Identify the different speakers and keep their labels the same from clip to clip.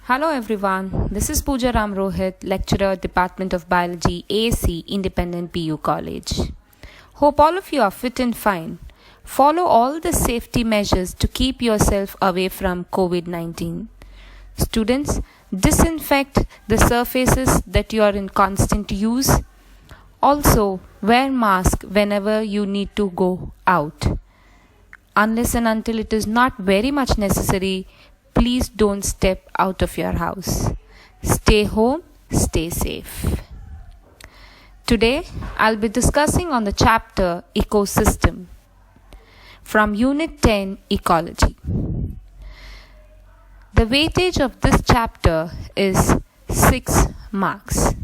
Speaker 1: Hello everyone, this is Pooja Ram Rohit, lecturer, Department of Biology, AC, Independent PU College. Hope all of you are fit and fine. Follow all the safety measures to keep yourself away from COVID-19. Students, disinfect the surfaces that you are in constant use. Also, wear mask whenever you need to go out. Unless and until it is not very much necessary, please don't step out of your house. Stay home, stay safe. Today, I'll be discussing on the chapter Ecosystem from Unit 10 Ecology. The weightage of this chapter is 6 marks.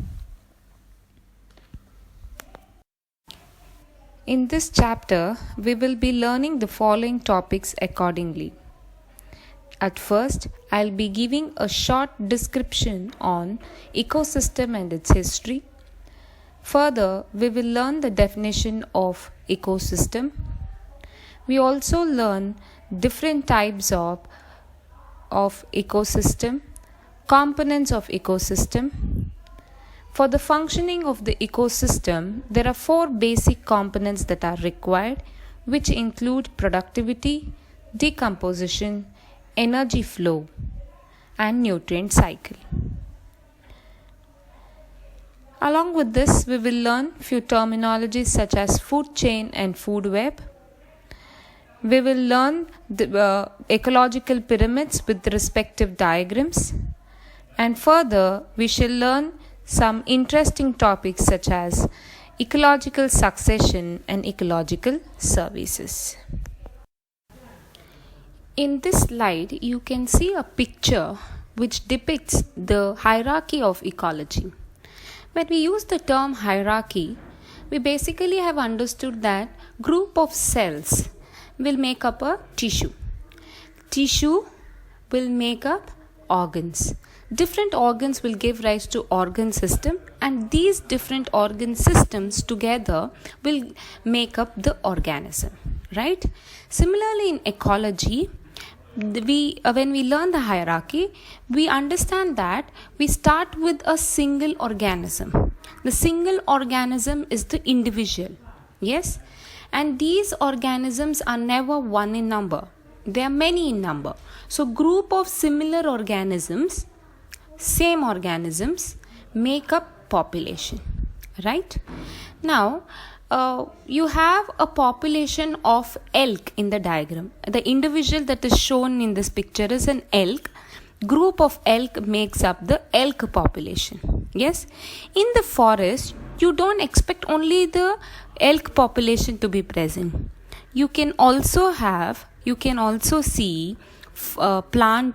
Speaker 1: In this chapter, we will be learning the following topics accordingly. At first, I'll be giving a short description on ecosystem and its history. Further, we will learn the definition of ecosystem. We also learn different types of ecosystem, components of ecosystem. For the functioning of the ecosystem, there are 4 basic components that are required, which include productivity, decomposition, energy flow, and nutrient cycle. Along with this, we will learn few terminologies such as food chain and food web. We will learn the ecological pyramids with the respective diagrams. And further, we shall learn some interesting topics such as ecological succession and ecological services. In this slide, you can see a picture which depicts the hierarchy of ecology. When we use the term hierarchy, we basically have understood that group of cells will make up a tissue. Tissue will make up organs. Different organs will give rise to organ system, and these different organ systems together will make up the organism, right? Similarly, in ecology, when we learn the hierarchy, we understand that we start with a single organism. The single organism is the individual, yes? And these organisms are never one in number. They are many in number. So group of similar organisms, same organisms, make up population, right? Now, you have a population of elk in the diagram. The individual that is shown in this picture is an elk. Group of elk makes up the elk population. Yes? In the forest, you don't expect only the elk population to be present. You can also see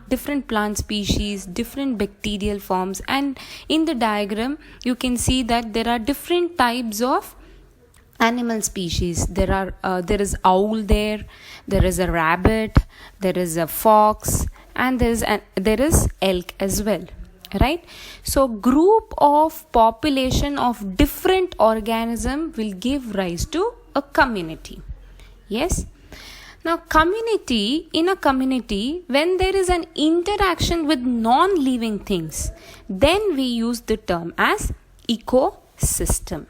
Speaker 1: different plant species, different bacterial forms, and in the diagram, you can see that there are different types of animal species. There is owl there is a rabbit, there is a fox, and there is elk as well, right? So group of population of different organism will give rise to a community. Yes. Now in a community, when there is an interaction with non-living things, then we use the term as ecosystem.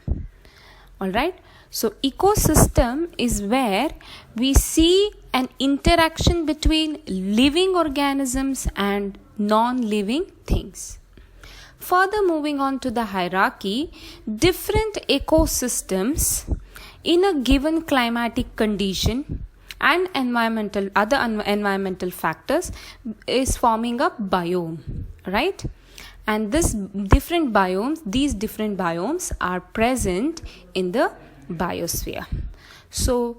Speaker 1: Alright. So ecosystem is where we see an interaction between living organisms and non-living things. Further, moving on to the hierarchy, different ecosystems in a given climatic condition and other environmental factors is forming a biome, right? And these different biomes are present in the biosphere. So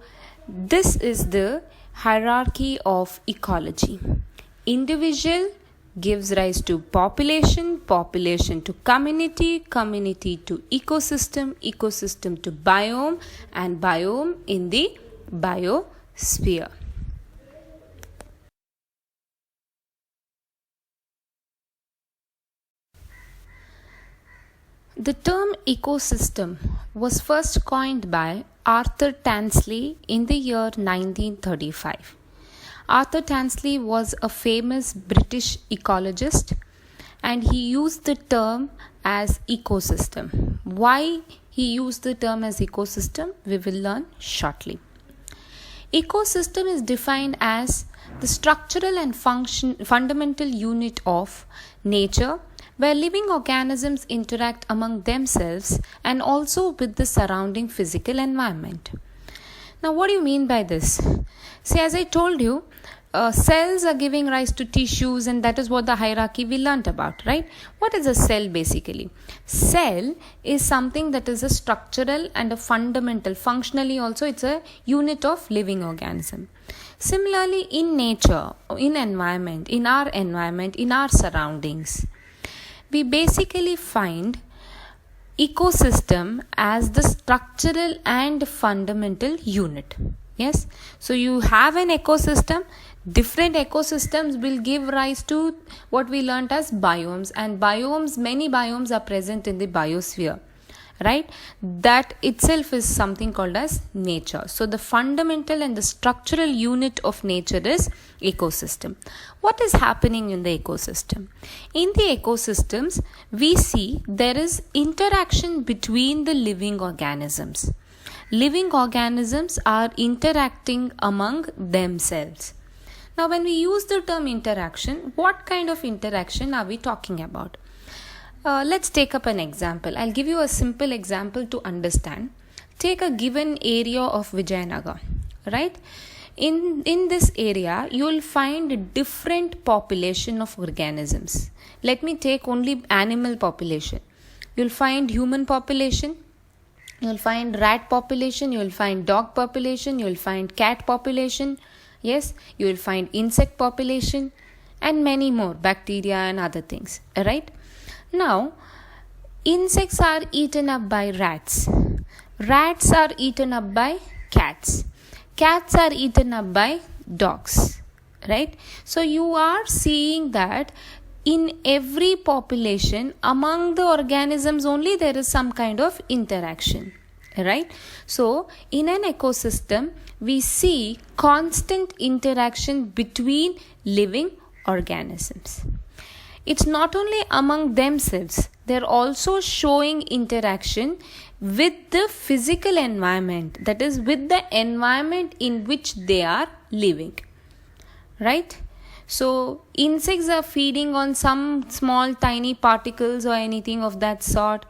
Speaker 1: this is the hierarchy of ecology. Individual gives rise to population to community to ecosystem to biome, and biome in the biosphere. The term ecosystem was first coined by Arthur Tansley in the year 1935. Arthur Tansley was a famous British ecologist and he used the term as ecosystem. Why he used the term as ecosystem, we will learn shortly. Ecosystem is defined as the structural and fundamental unit of nature where living organisms interact among themselves and also with the surrounding physical environment. Now, what do you mean by this? See, as I told you, cells are giving rise to tissues, and that is what the hierarchy we learnt about, right? What is a cell basically? Cell is something that is a structural and a fundamental, functionally also it's a unit of living organism. Similarly, in nature, in our surroundings, we basically find ecosystem as the structural and fundamental unit. Yes, so you have an ecosystem. Different ecosystems will give rise to what we learnt as biomes, and many biomes are present in the biosphere, right? That itself is something called as nature. So the fundamental and the structural unit of nature is ecosystem. What is happening in the ecosystem? In the ecosystems, we see there is interaction between the living organisms. Living organisms are interacting among themselves. Now, when we use the term interaction, what kind of interaction are we talking about? Let's take up an example. I'll give you a simple example to understand. Take a given area of Vijayanagar, right? In this area, you will find different population of organisms. Let me take only animal population. You'll find human population, you'll find rat population, you'll find dog population, you'll find cat population. Yes, you will find insect population and many more, bacteria and other things, right? Now, insects are eaten up by rats. Rats are eaten up by cats. Cats are eaten up by dogs, right? So you are seeing that in every population among the organisms only there is some kind of interaction, right? So in an ecosystem, we see constant interaction between living organisms. It's not only among themselves, they're also showing interaction with the physical environment, that is, with the environment in which they are living, right? So, insects are feeding on some small tiny particles or anything of that sort.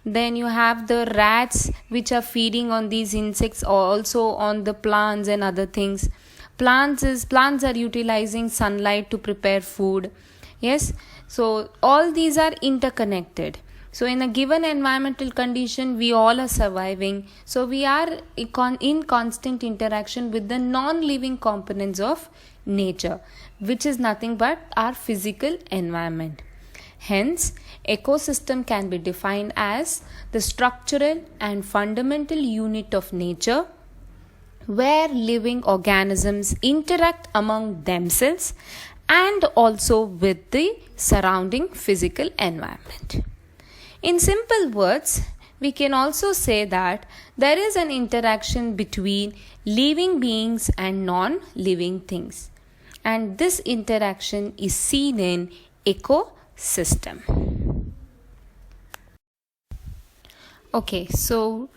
Speaker 1: Then you have the rats which are feeding on these insects, also on the plants and other things. Plants are utilizing sunlight to prepare food. Yes, so all these are interconnected. So in a given environmental condition, we all are surviving. So we are in constant interaction with the non-living components of nature, which is nothing but our physical environment. Hence, ecosystem can be defined as the structural and fundamental unit of nature where living organisms interact among themselves and also with the surrounding physical environment. In simple words, we can also say that there is an interaction between living beings and non-living things, and this interaction is seen in ecosystem. Okay, so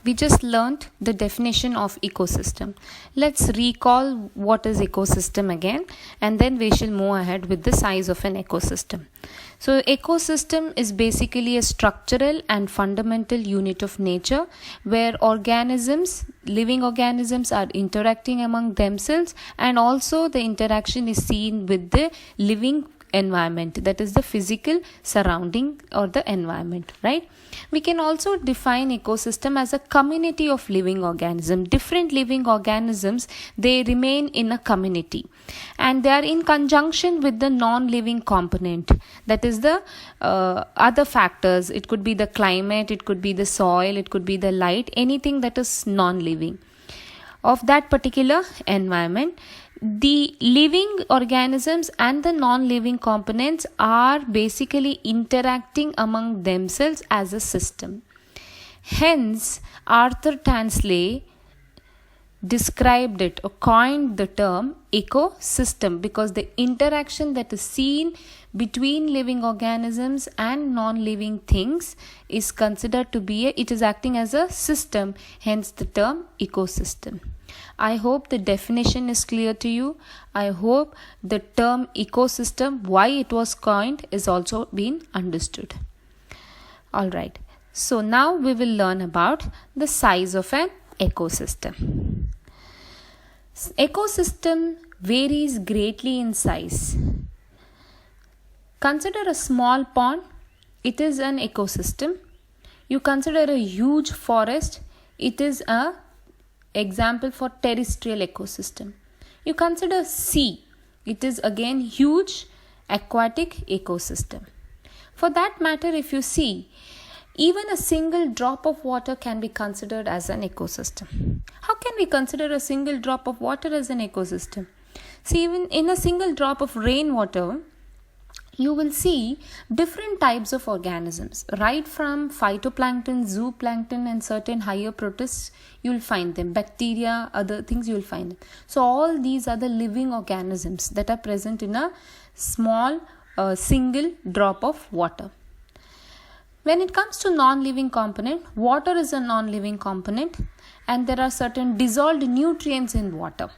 Speaker 1: we just learned the definition of ecosystem. Let's recall what is ecosystem again, and then we shall move ahead with the size of an ecosystem. So ecosystem is basically a structural and fundamental unit of nature where living organisms are interacting among themselves, and also the interaction is seen with the living environment, that is the physical surrounding or the environment, right? We can also define ecosystem as a community of living organisms. Different living organisms, they remain in a community and they are in conjunction with the non-living component, that is the other factors. It could be the climate, it could be the soil, it could be the light, anything that is non-living of that particular environment. The living organisms and the non-living components are basically interacting among themselves as a system. Hence, Arthur Tansley described it or coined the term ecosystem, because the interaction that is seen between living organisms and non-living things is considered to be it is acting as a system, hence the term ecosystem. I hope the definition is clear to you. I hope the term ecosystem, why it was coined, is also being understood. Alright, so now we will learn about the size of an ecosystem. Ecosystem varies greatly in size. Consider a small pond, it is an ecosystem. You consider a huge forest, it is an example for terrestrial ecosystem. You consider sea, it is again huge aquatic ecosystem. For that matter, if you see, even a single drop of water can be considered as an ecosystem. How can we consider a single drop of water as an ecosystem? See, even in a single drop of rainwater, you will see different types of organisms, right from phytoplankton, zooplankton, and certain higher protists. You will find them, bacteria, other things you will find them. So all these are the living organisms that are present in a small single drop of water. When it comes to non-living component, water is a non-living component, and there are certain dissolved nutrients in water,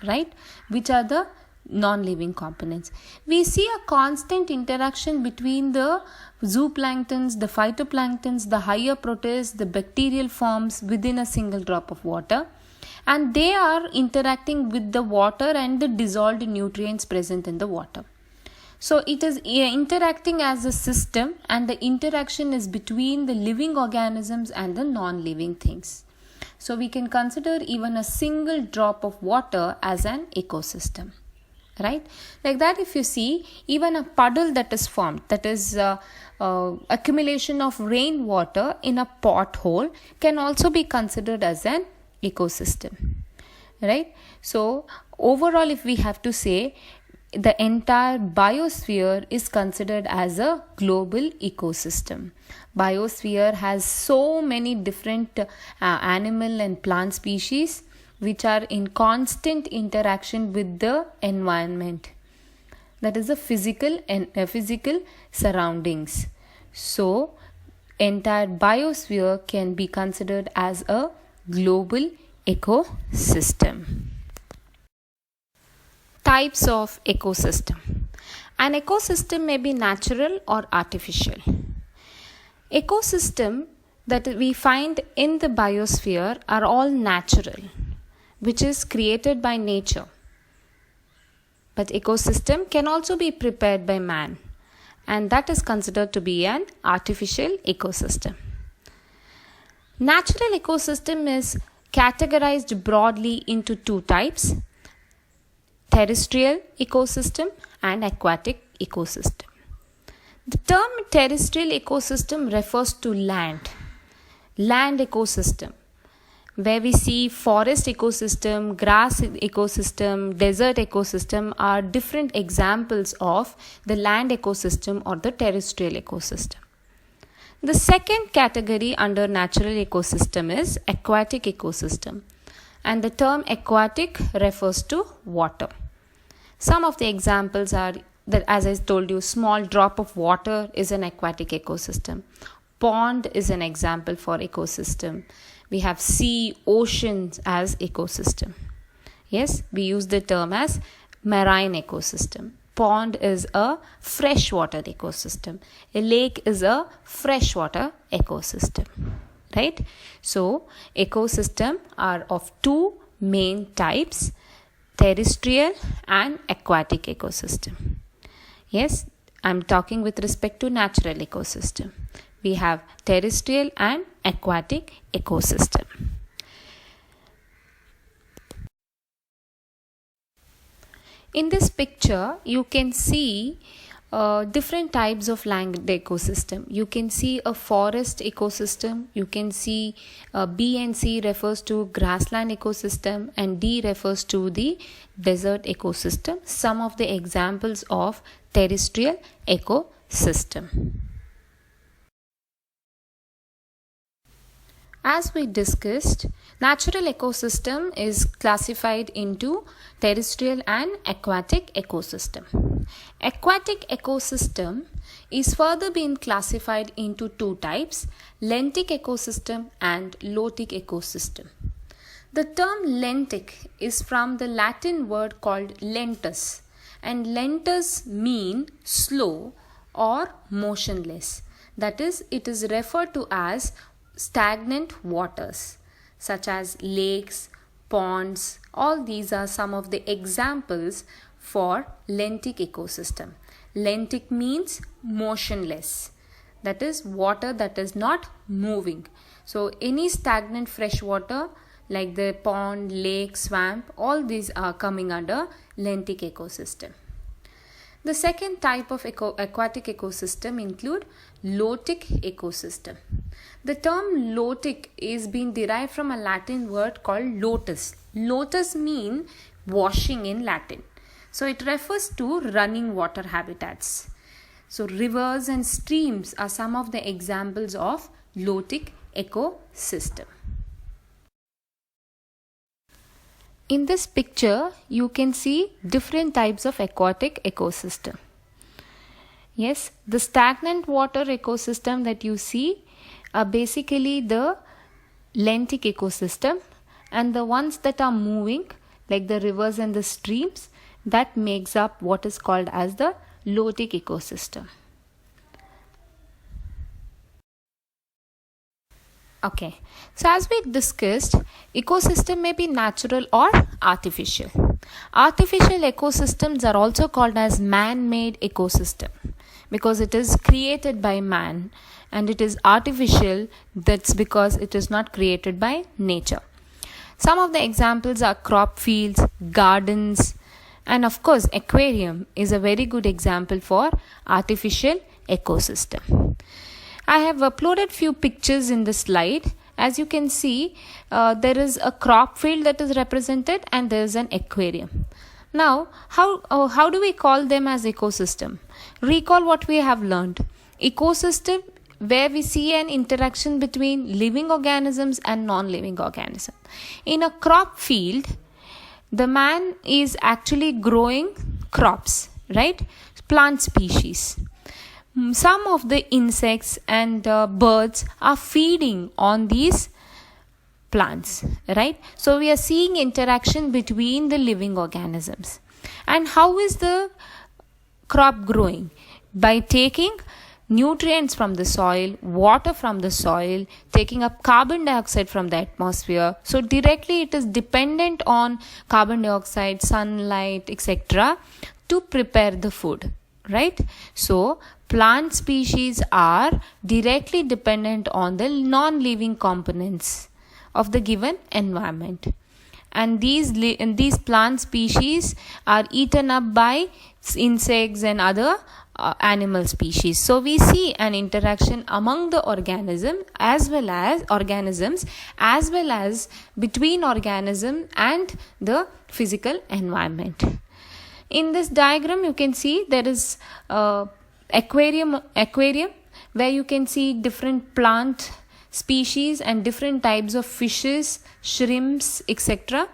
Speaker 1: right, which are the non-living components. We see a constant interaction between the zooplanktons, the phytoplanktons, the higher protists, the bacterial forms within a single drop of water, and they are interacting with the water and the dissolved nutrients present in the water. So it is interacting as a system, and the interaction is between the living organisms and the non-living things. So we can consider even a single drop of water as an ecosystem. Right? Like that, if you see, even a puddle that is formed, that is accumulation of rainwater in a pothole, can also be considered as an ecosystem. Right? So overall, if we have to say, the entire biosphere is considered as a global ecosystem. Biosphere has so many different animal and plant species which are in constant interaction with the environment. That is the physical surroundings. So, entire biosphere can be considered as a global ecosystem. Types of ecosystem. An ecosystem may be natural or artificial. Ecosystem that we find in the biosphere are all natural, which is created by nature. But ecosystem can also be prepared by man, and that is considered to be an artificial ecosystem. Natural ecosystem is categorized broadly into two types: terrestrial ecosystem and aquatic ecosystem. The term terrestrial ecosystem refers to land ecosystem, where we see forest ecosystem, grass ecosystem, desert ecosystem are different examples of the land ecosystem or the terrestrial ecosystem. The second category under natural ecosystem is aquatic ecosystem, and the term aquatic refers to water. Some of the examples are that, as I told you, small drop of water is an aquatic ecosystem. Pond is an example for ecosystem. We have sea, oceans as ecosystem. Yes, we use the term as marine ecosystem. Pond is a freshwater ecosystem. A lake is a freshwater ecosystem. Right? So, ecosystem are of two main types: terrestrial and aquatic ecosystem. Yes, I'm talking with respect to natural ecosystem. We have terrestrial and aquatic ecosystem. In this picture, you can see different types of land ecosystem. You can see a forest ecosystem. You can see B and C refers to grassland ecosystem, and D refers to the desert ecosystem. Some of the examples of terrestrial ecosystem. As we discussed, natural ecosystem is classified into terrestrial and aquatic ecosystem. Aquatic ecosystem is further being classified into two types, lentic ecosystem and lotic ecosystem. The term lentic is from the Latin word called lentus, and lentus mean slow or motionless. That is, it is referred to as stagnant waters such as lakes, ponds. All these are some of the examples for lentic ecosystem. Lentic means motionless, that is water that is not moving. So any stagnant fresh water like the pond, lake, swamp, all these are coming under lentic ecosystem. The second type of aquatic ecosystem include lotic ecosystem. The term lotic is being derived from a Latin word called lotus. Lotus mean washing in Latin. So it refers to running water habitats. So rivers and streams are some of the examples of lotic ecosystem. In this picture, you can see different types of aquatic ecosystem. Yes, the stagnant water ecosystem that you see are basically the lentic ecosystem, and the ones that are moving like the rivers and the streams, that makes up what is called as the lotic ecosystem. Okay, so as we discussed, ecosystem may be natural or artificial. Artificial ecosystems are also called as man-made ecosystem because it is created by man, and it is artificial, that's because it is not created by nature. Some of the examples are crop fields, gardens, and of course aquarium is a very good example for artificial ecosystem. I have uploaded few pictures in the slide. As you can see, there is a crop field that is represented and there is an aquarium. Now, how do we call them as ecosystem? Recall what we have learned. Ecosystem where we see an interaction between living organisms and non-living organisms. In a crop field, the man is actually growing crops, right? Plant species. Some of the insects and birds are feeding on these plants, right? So we are seeing interaction between the living organisms. And how is the crop growing? By taking nutrients from the soil, water from the soil, taking up carbon dioxide from the atmosphere. So directly it is dependent on carbon dioxide, sunlight, etc. to prepare the food, right? So plant species are directly dependent on the non-living components of the given environment, and these plant species are eaten up by insects and other animal species. So we see an interaction among the organisms as well as between organism and the physical environment. In this diagram you can see there is aquarium where you can see different plant species and different types of fishes, shrimps, etc.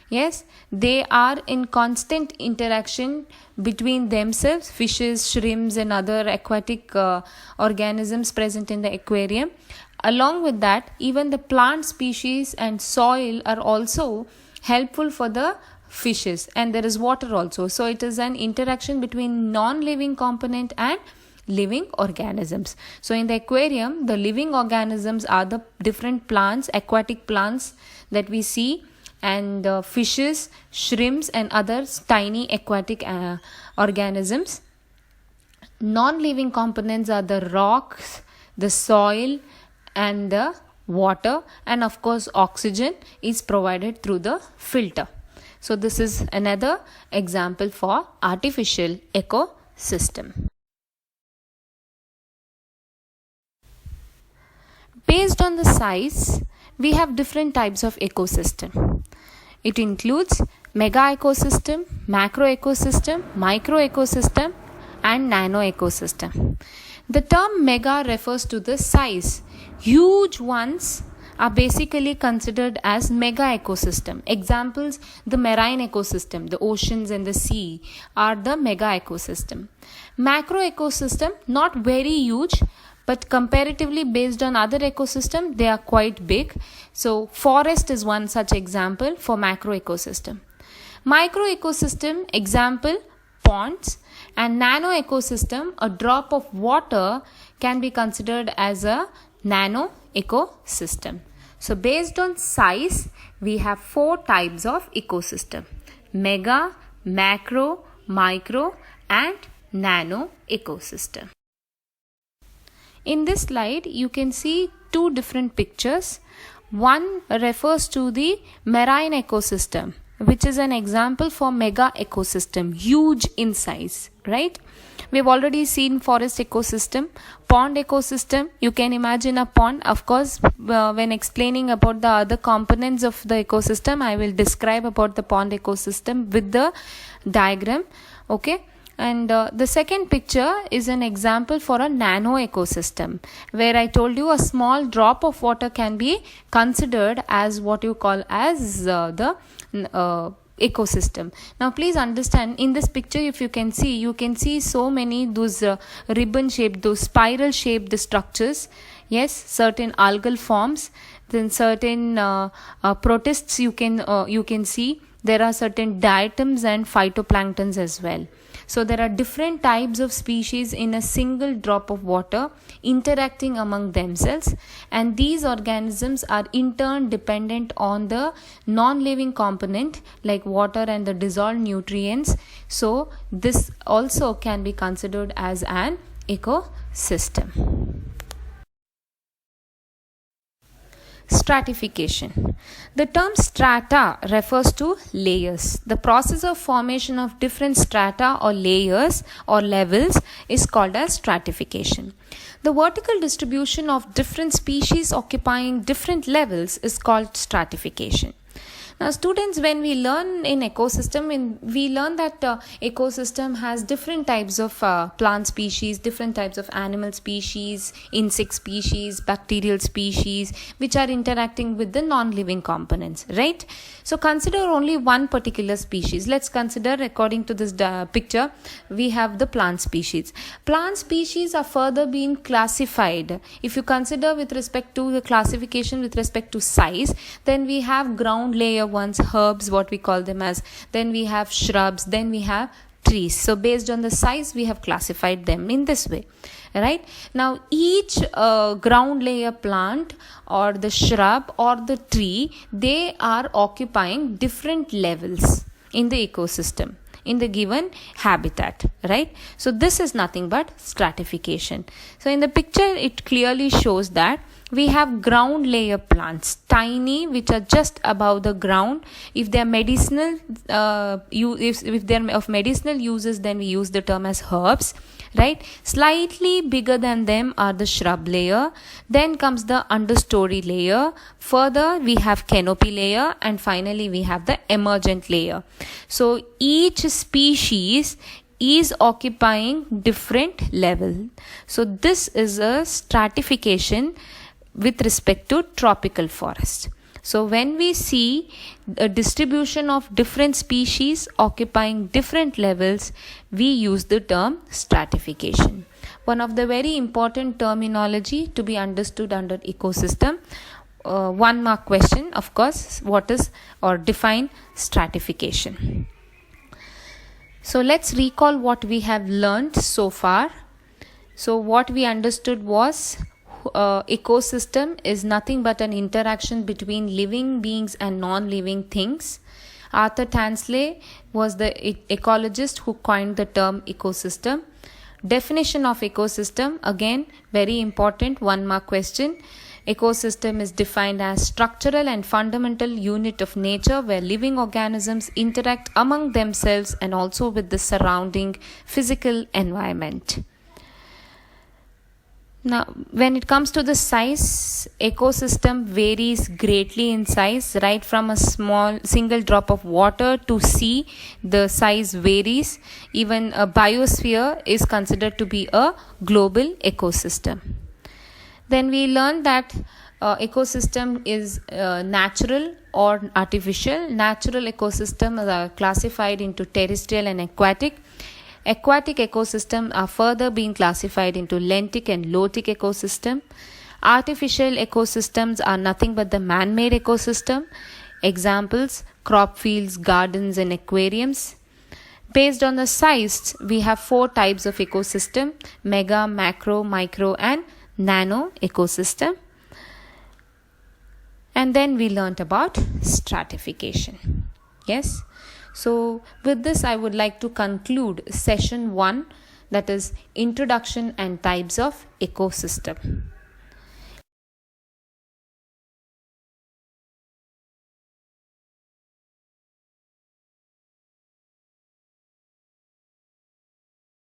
Speaker 1: Yes, they are in constant interaction between themselves, fishes, shrimps and other aquatic organisms present in the aquarium. Along with that, even the plant species and soil are also helpful for the fishes, and there is water also. So it is an interaction between non-living component and living organisms. So in the aquarium, the living organisms are the different plants, aquatic plants that we see, and fishes, shrimps and other tiny aquatic organisms. Non-living components are the rocks, the soil and the water, and of course oxygen is provided through the filter. So this is another example for artificial ecosystem. Based on the size, we have different types of ecosystem. It includes mega ecosystem, macro ecosystem, micro ecosystem and nano ecosystem. The term mega refers to the size. Huge ones are basically considered as mega ecosystem. Examples, the marine ecosystem, the oceans and the sea are the mega ecosystem. Macro ecosystem, not very huge, but comparatively based on other ecosystem, they are quite big. So forest is one such example for macro ecosystem. Micro ecosystem, example, ponds, and nano ecosystem, a drop of water can be considered as a nano ecosystem. So based on size, we have 4 types of ecosystem: mega, macro, micro, and nano ecosystem. In this slide, you can see 2 different pictures. One refers to the marine ecosystem, which is an example for mega ecosystem, huge in size, right? We have already seen forest ecosystem. Pond ecosystem, you can imagine a pond. Of course, when explaining about the other components of the ecosystem, I will describe about the pond ecosystem with the diagram, okay? And the second picture is an example for a nano ecosystem, where I told you a small drop of water can be considered as what you call as the ecosystem. Now please understand, in this picture, if you can see so many those ribbon shaped, those spiral shaped structures. Yes, certain algal forms, then certain protists you can see. There are certain diatoms and phytoplanktons as well. So there are different types of species in a single drop of water interacting among themselves, and these organisms are in turn dependent on the non-living component like water and the dissolved nutrients. So this also can be considered as an ecosystem. Stratification. The term strata refers to layers. The process of formation of different strata or layers or levels is called as stratification. The vertical distribution of different species occupying different levels is called stratification. Now students, when we learn in ecosystem, we learn that ecosystem has different types of plant species, different types of animal species, insect species, bacterial species, which are interacting with the non-living components, right? So consider only one particular species. Let's consider, according to this picture, we have the plant species. Plant species are further being classified. If you consider with respect to the classification with respect to size, then we have ground layer ones, herbs, what we call them as, then we have shrubs, then we have trees. So based on the size, we have classified them in this way, right? Now each ground layer plant or the shrub or the tree, they are occupying different levels in the ecosystem, in the given habitat, right? So this is nothing but stratification. So in the picture, it clearly shows that we have ground layer plants, tiny, which are just above the ground. If they are medicinal, if they are of medicinal uses, then we use the term as herbs, right? Slightly bigger than them are the shrub layer. Then comes the understory layer. Further, we have canopy layer, and finally we have the emergent layer. So each species is occupying different level. So this is a stratification with respect to tropical forest. So when we see a distribution of different species occupying different levels, we use the term stratification. One of the very important terminology to be understood under ecosystem. 1 mark question, of course, what is or define stratification. So let's recall what we have learned so far. So what we understood was ecosystem is nothing but an interaction between living beings and non-living things. Arthur Tansley was the ecologist who coined the term ecosystem. Definition of ecosystem, again very important 1 mark question. Ecosystem is defined as structural and fundamental unit of nature where living organisms interact among themselves and also with the surrounding physical environment. Now, when it comes to the size, ecosystem varies greatly in size, right from a small single drop of water to sea, the size varies. Even a biosphere is considered to be a global ecosystem. Then we learned that ecosystem is natural or artificial. Natural ecosystems are classified into terrestrial and aquatic. Aquatic ecosystems are further being classified into lentic and lotic ecosystem. Artificial ecosystems are nothing but the man-made ecosystem. Examples: crop fields, gardens, and aquariums. Based on the size, we have 4 types of ecosystem: mega, macro, micro, and nano ecosystem. And then we learnt about stratification. Yes. So with this, I would like to conclude session 1, that is introduction and types of ecosystem.